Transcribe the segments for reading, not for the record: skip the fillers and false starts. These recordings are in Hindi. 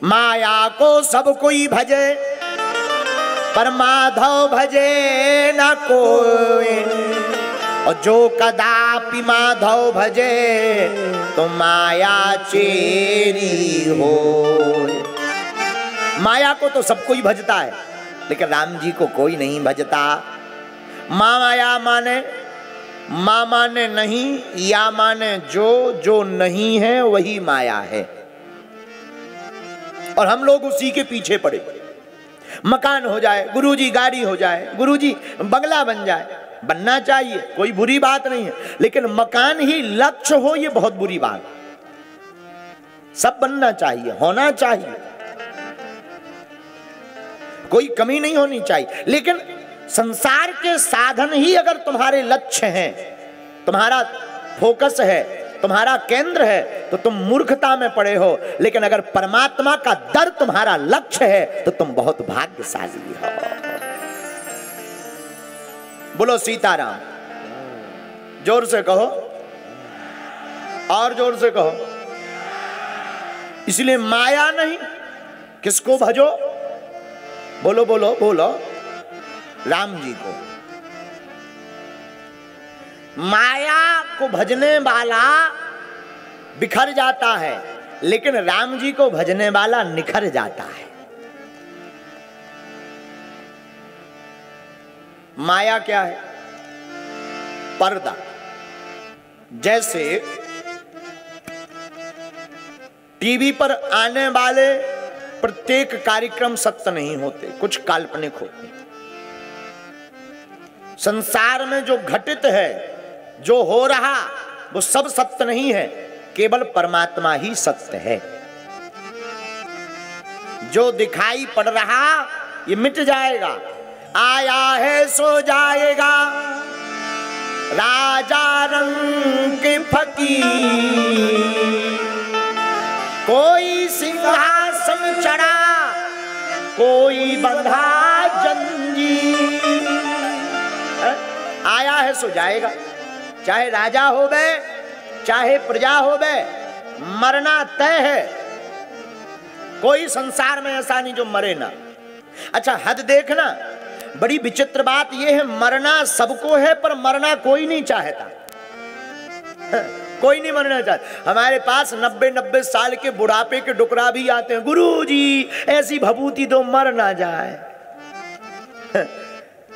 माया को सब कोई भजे पर माधव भजे न कोई, और जो कदापि माधव भजे तो माया चेरी हो। माया को तो सब कोई भजता है, लेकिन राम जी को कोई नहीं भजता। माया माने, मां माने नहीं, या माने जो नहीं है वही माया है, और हम लोग उसी के पीछे पड़े। मकान हो जाए गुरुजी, गाड़ी हो जाए गुरुजी, बंगला बन जाए, बनना चाहिए, कोई बुरी बात नहीं है, लेकिन मकान ही लक्ष्य हो ये बहुत बुरी बात। सब बनना चाहिए, होना चाहिए, कोई कमी नहीं होनी चाहिए, लेकिन संसार के साधन ही अगर तुम्हारे लक्ष्य हैं, तुम्हारा फोकस है, तुम्हारा केंद्र है, तो तुम मूर्खता में पड़े हो। लेकिन अगर परमात्मा का दर तुम्हारा लक्ष्य है तो तुम बहुत भाग्यशाली हो। बोलो सीताराम, जोर से कहो, और जोर से कहो। इसलिए माया नहीं, किसको भजो? बोलो बोलो बोलो, राम जी को। माया को भजने वाला बिखर जाता है, लेकिन राम जी को भजने वाला निखर जाता है। माया क्या है? पर्दा। जैसे टीवी पर आने वाले प्रत्येक कार्यक्रम सत्य नहीं होते, कुछ काल्पनिक होते। संसार में जो घटित है, जो हो रहा, वो सब सत्य नहीं है, केवल परमात्मा ही सत्य है। जो दिखाई पड़ रहा ये मिट जाएगा, आया है सो जाएगा, राजा रंग के फकीर, कोई सिंहासन चढ़ा, कोई बंधा जंजीर। आया है सो जाएगा, चाहे राजा हो बे, चाहे प्रजा हो बे, मरना तय है। कोई संसार में ऐसा नहीं जो मरे ना। अच्छा हद देखना, बड़ी विचित्र बात यह है, मरना सबको है पर मरना कोई नहीं चाहता। कोई नहीं मरना चाहता। हमारे पास 90-90 साल के बुढ़ापे के डुकरा भी आते हैं, गुरुजी ऐसी भभूति दो मर ना जाए।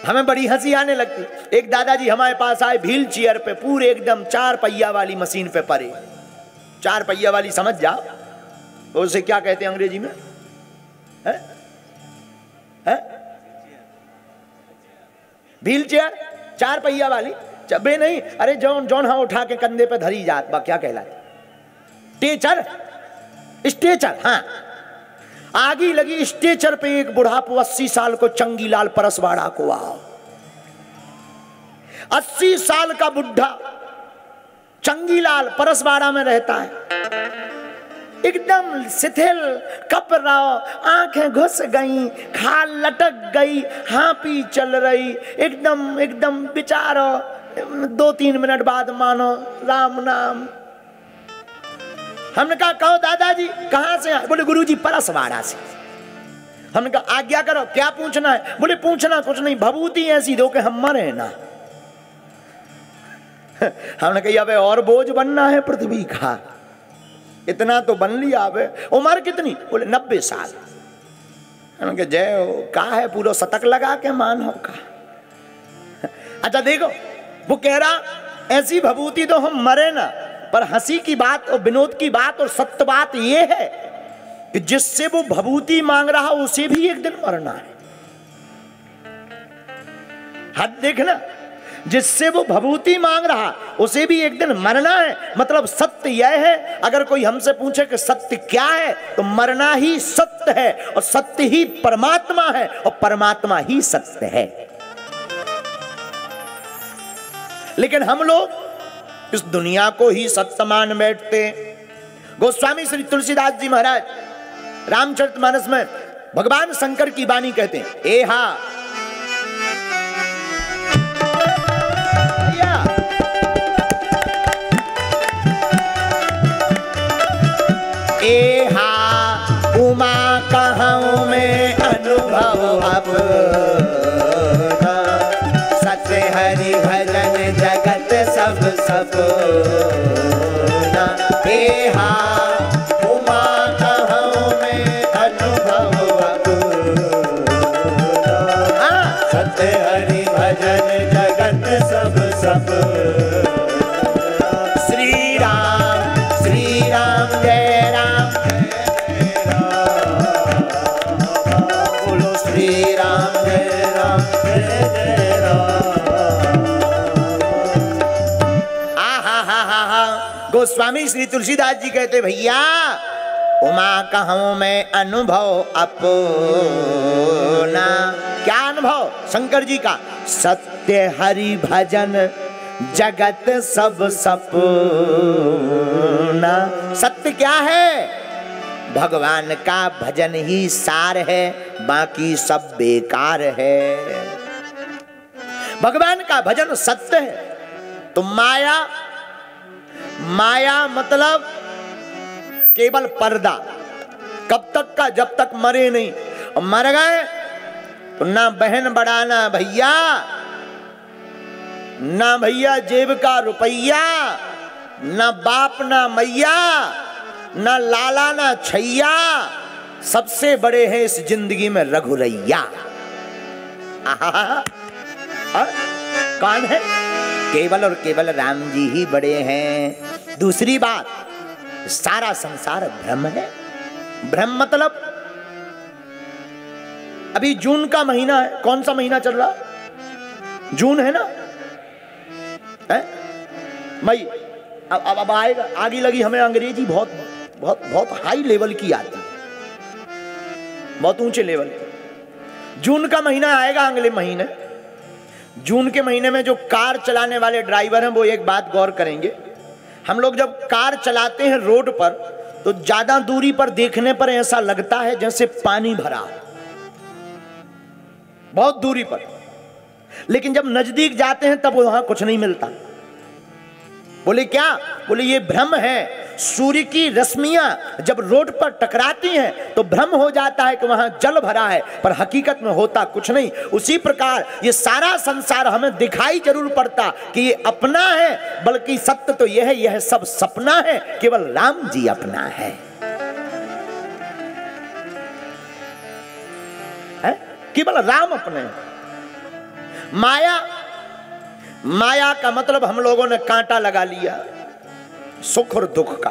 हमें बड़ी हंसी आने लगती। एक दादाजी हमारे पास आए व्हील चेयर पे, पूरे एकदम 4 पहिया वाली मशीन पे पड़े। 4 पहिया वाली समझ जाओ, तो उसे क्या कहते हैं अंग्रेजी में? है? है? व्हील चेयर 4 पहिया वाली, चबे नहीं, अरे जौन जौन हाँ उठा के कंधे पे धरी जात बा, क्या कहलाते? टेचर, स्टेचर। हाँ, आगी लगी स्टेचर पे एक बुढ़ापो 80 साल को चंगीलाल परसवाड़ा को आओ। 80 साल का बुढ़ा चंगीलाल परसवाड़ा में रहता है, एकदम शिथिल, कप रहा, आंखें घुस गई, खाल लटक गई, हाँपी चल रही, एकदम एकदम बेचारा। 2-3 मिनट बाद मानो राम नाम। हमने कहा कहो दादाजी कहां से आए? बोले गुरुजी परसवाड़ा से। हमने कहा आज्ञा करो, क्या पूछना है? बोले पूछना कुछ नहीं, भभूति ऐसी दो कि हम मरे ना। हमने कहा अबे और बोझ बनना है पृथ्वी का, इतना तो बन लिया। अबे उम्र कितनी? बोले 90 साल। हमने कहा जय हो, कहा है पूरा शतक लगा के मानो का। अच्छा देखो, वो कह रहा ऐसी भभूति तो हम मरे ना, पर हंसी की बात और विनोद की बात और सत्य बात यह है कि जिससे वो भभूति मांग रहा उसे भी एक दिन मरना है। हद देखना, जिससे वो भभूति मांग रहा उसे भी एक दिन मरना है। मतलब सत्य यह है, अगर कोई हमसे पूछे कि सत्य क्या है, तो मरना ही सत्य है, और सत्य ही परमात्मा है, और परमात्मा ही सत्य है। लेकिन हम लोग इस दुनिया को ही सत्य मान बैठते। गोस्वामी श्री तुलसीदास जी महाराज रामचरितमानस में भगवान शंकर की वाणी कहते हैं, एहा एहा उमा अनुभव अपना। सत्य हरि भजन जगत सब सपना। हे हा उमा कहूँ मैं अनुभव अपना। सत्य हरि भजन जगत सब सपना। श्री राम जय राम बोलो श्री राम जय राम जय जय राम। हा गोस्वामी श्री तुलसीदास जी कहते भैया उमा कहूँ मैं अनुभव अपना। क्या अनुभव? शंकर जी का सत्य हरि भजन जगत सब सपना। सत्य क्या है? भगवान का भजन ही सार है, बाकी सब बेकार है। भगवान का भजन सत्य है। तो माया मतलब केवल पर्दा। कब तक का? जब तक मरे नहीं। और मर गए तो ना बहन बढ़ाना भैया, ना भैया जेब का रुपया, ना बाप ना मैया, ना लाला ना छैया। सबसे बड़े हैं इस जिंदगी में रघुरैया। कौन है? केवल और केवल राम जी ही बड़े हैं। दूसरी बात, सारा संसार भ्रम है। भ्रम मतलब अभी जून का महीना है। कौन सा महीना चल रहा? जून है ना? है मई। अब आएगा। आगे लगी हमें अंग्रेजी बहुत बहुत बहुत हाई लेवल की आती है, बहुत ऊंचे लेवल की। जून का महीना आएगा अगले महीने। जून के महीने में जो कार चलाने वाले ड्राइवर हैं वो एक बात गौर करेंगे। हम लोग जब कार चलाते हैं रोड पर तो ज्यादा दूरी पर देखने पर ऐसा लगता है जैसे पानी भरा, बहुत दूरी पर। लेकिन जब नजदीक जाते हैं तब वहां कुछ नहीं मिलता। बोले क्या? बोले ये भ्रम है। सूर्य की रश्मियां जब रोड पर टकराती हैं तो भ्रम हो जाता है कि वहां जल भरा है, पर हकीकत में होता कुछ नहीं। उसी प्रकार ये सारा संसार हमें दिखाई जरूर पड़ता कि ये अपना है, बल्कि सत्य तो यह सब सपना है। केवल राम जी अपना है। केवल राम अपने हैं। माया का मतलब हम लोगों ने कांटा लगा लिया सुख और दुख का।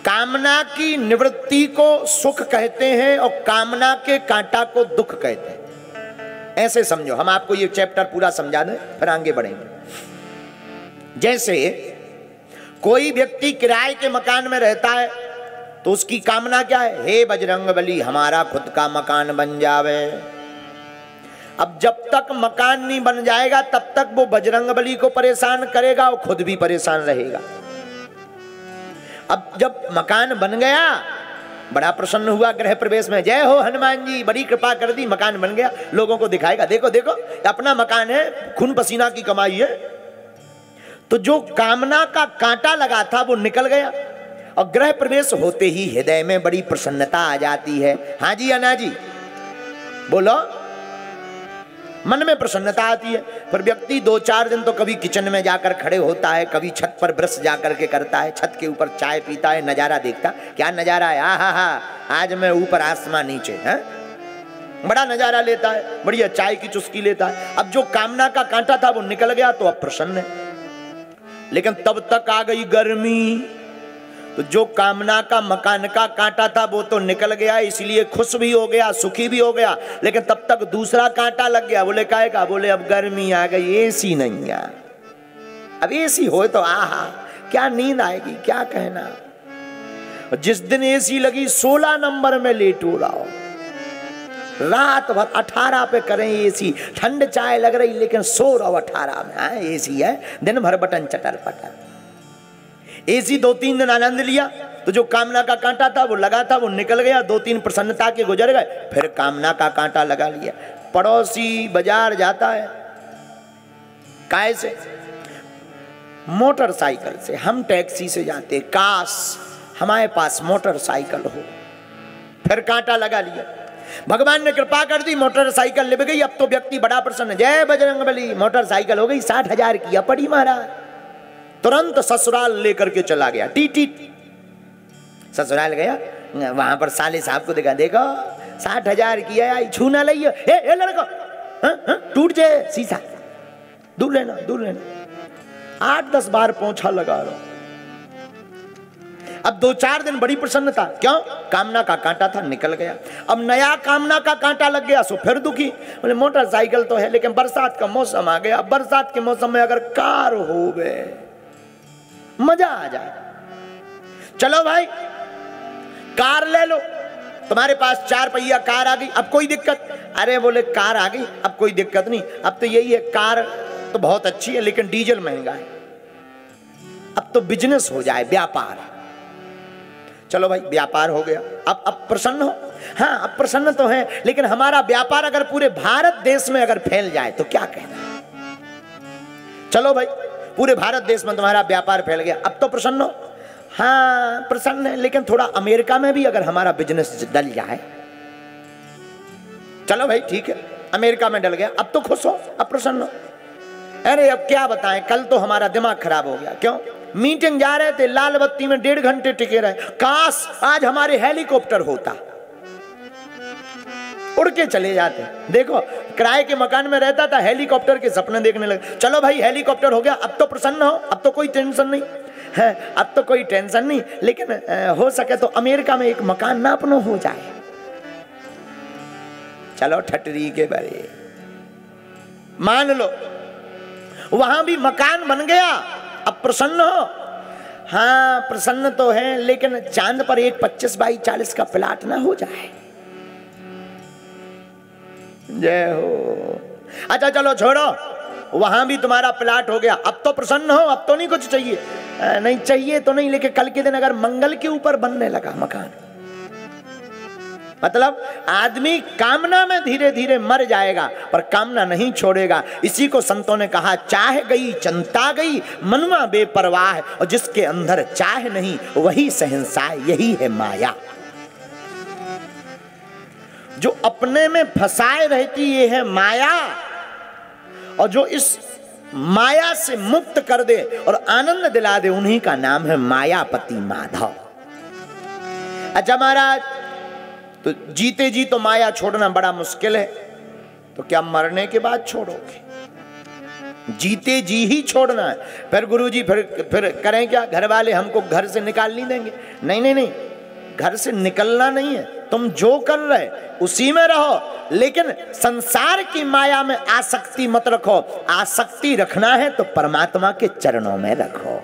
कामना की निवृत्ति को सुख कहते हैं और कामना के कांटा को दुख कहते हैं। ऐसे समझो। हम आपको ये चैप्टर पूरा समझा दें फिर आगे बढ़ेंगे। जैसे कोई व्यक्ति किराए के मकान में रहता है तो उसकी कामना क्या है? हे बजरंगबली हमारा खुद का मकान बन जावे। अब जब तक मकान नहीं बन जाएगा तब तक वो बजरंगबली को परेशान करेगा और खुद भी परेशान रहेगा। अब जब मकान बन गया, बड़ा प्रसन्न हुआ गृह प्रवेश में, जय हो हनुमान जी, बड़ी कृपा कर दी, मकान बन गया। लोगों को दिखाएगा, देखो देखो अपना मकान है, खून पसीना की कमाई है। तो जो कामना का कांटा लगा था वो निकल गया और गृह प्रवेश होते ही हृदय में बड़ी प्रसन्नता आ जाती है। हाँ जी अन्ना जी बोलो। मन में प्रसन्नता आती है। पर व्यक्ति 2-4 दिन तो कभी किचन में जाकर खड़े होता है, कभी छत पर ब्रश जाकर के करता है, छत के ऊपर चाय पीता है, नजारा देखता। क्या नजारा है? आहा, आज मैं ऊपर आसमान नीचे है, बड़ा नजारा लेता है, बढ़िया चाय की चुस्की लेता है। अब जो कामना का कांटा था वो निकल गया तो अब प्रसन्न है। लेकिन तब तक आ गई गर्मी, तो जो कामना का मकान का कांटा था वो तो निकल गया, इसलिए खुश भी हो गया, सुखी भी हो गया। लेकिन तब तक दूसरा कांटा लग गया। बोले काहे का? बोले अब गर्मी आ गई, एसी नहीं है। अब एसी हो तो आहा क्या नींद आएगी, क्या कहना। जिस दिन एसी लगी 16 नंबर में लेट हो रहा हो, रात भर 18 पे करें एसी, ठंड चाय लग रही लेकिन सो रहा 18 में। एसी है, दिन भर बटन चटर पटर। एसी 2-3 दिन आनंद लिया तो जो कामना का कांटा था वो लगा था वो निकल गया, 2-3 प्रसन्नता के गुजर गए, फिर कामना का कांटा लगा लिया। पड़ोसी बाजार जाता है, काय से? मोटरसाइकिल से। हम टैक्सी से जाते, काश हमारे पास मोटरसाइकिल हो। फिर कांटा लगा लिया। भगवान ने कृपा कर दी, मोटरसाइकिल लिप गई। अब तो व्यक्ति बड़ा प्रसन्न, जय बजरंगबली, मोटरसाइकिल हो गई 60,000 की। अब पड़ी महाराज, तुरंत ससुराल लेकर के चला गया। टी ससुराल गया, वहां पर साले साहब को देखा, देखो 60,000 की है, आई छू ना लियो। ए लड़को, टूट जाए शीशा, दूर लेना दूर लेना। 8-10 बार पोंछा लगा रहा। अब 2-4 दिन बड़ी प्रसन्नता, क्यों? कामना का कांटा था, निकल गया। अब नया कामना का कांटा लग गया, सो फिर दुखी। बोले मोटरसाइकिल तो है, लेकिन बरसात का मौसम आ गया। अब बरसात के मौसम में अगर कार हो गए, मजा आ जाए। चलो भाई कार ले लो, तुम्हारे पास 4 पहिया कार आ गई, अब कोई दिक्कत? अरे बोले कार आ गई, अब कोई दिक्कत नहीं। अब तो यही है, कार तो बहुत अच्छी है, लेकिन डीजल महंगा है। अब तो बिजनेस हो जाए, व्यापार। चलो भाई व्यापार हो गया। अब प्रसन्न हो? हाँ अब प्रसन्न तो है, लेकिन हमारा व्यापार अगर पूरे भारत देश में अगर फैल जाए तो क्या कहना। चलो भाई पूरे भारत देश में तुम्हारा व्यापार फैल गया, अब तो प्रसन्न हो? हाँ प्रसन्न है, लेकिन थोड़ा अमेरिका में भी अगर हमारा बिजनेस डल जाए। चलो भाई ठीक है, अमेरिका में डल गया, अब तो खुश हो, अब प्रसन्न हो? अरे अब क्या बताएं, कल तो हमारा दिमाग खराब हो गया। क्यों? मीटिंग जा रहे थे, लाल बत्ती में 1.5 घंटे टिके रहे। काश आज हमारे हेलीकॉप्टर होता, उड़ के चले जाते। देखो किराए के मकान में रहता था, हेलीकॉप्टर के सपने देखने लगे। चलो भाई हेलीकॉप्टर हो गया, अब तो प्रसन्न हो, अब तो कोई टेंशन नहीं है, अब तो कोई टेंशन नहीं। लेकिन हो सके तो अमेरिका में एक मकान ना अपनो हो जाए। चलो ठटरी के बड़े, मान लो वहां भी मकान बन गया, अब प्रसन्न हो? हाँ प्रसन्न तो है, लेकिन चांद पर एक 25 बाई 40 का प्लाट ना हो जाए। जय हो। अच्छा चलो छोड़ो, वहां भी तुम्हारा प्लाट हो गया, अब तो प्रसन्न हो? अब तो नहीं कुछ चाहिए? नहीं चाहिए तो नहीं, लेकिन कल के दिन अगर मंगल के ऊपर बनने लगा मकान, मतलब आदमी कामना में धीरे धीरे मर जाएगा पर कामना नहीं छोड़ेगा। इसी को संतों ने कहा, चाह गई चिंता गई मनुआ बेपरवाह, और जिसके अंदर चाह नहीं वही शहंशाह, यही है माया। जो अपने में फंसाए रहती ये है माया, और जो इस माया से मुक्त कर दे और आनंद दिला दे, उन्हीं का नाम है मायापति माधव। अच्छा महाराज, तो जीते जी तो माया छोड़ना बड़ा मुश्किल है, तो क्या मरने के बाद छोड़ोगे? जीते जी ही छोड़ना है। फिर गुरुजी फिर करें क्या? घर वाले हमको घर से निकाल नहीं देंगे? नहीं नहीं नहीं, घर से निकलना नहीं है, तुम जो कर रहे उसी में रहो, लेकिन संसार की माया में आसक्ति मत रखो। आसक्ति रखना है तो परमात्मा के चरणों में रखो।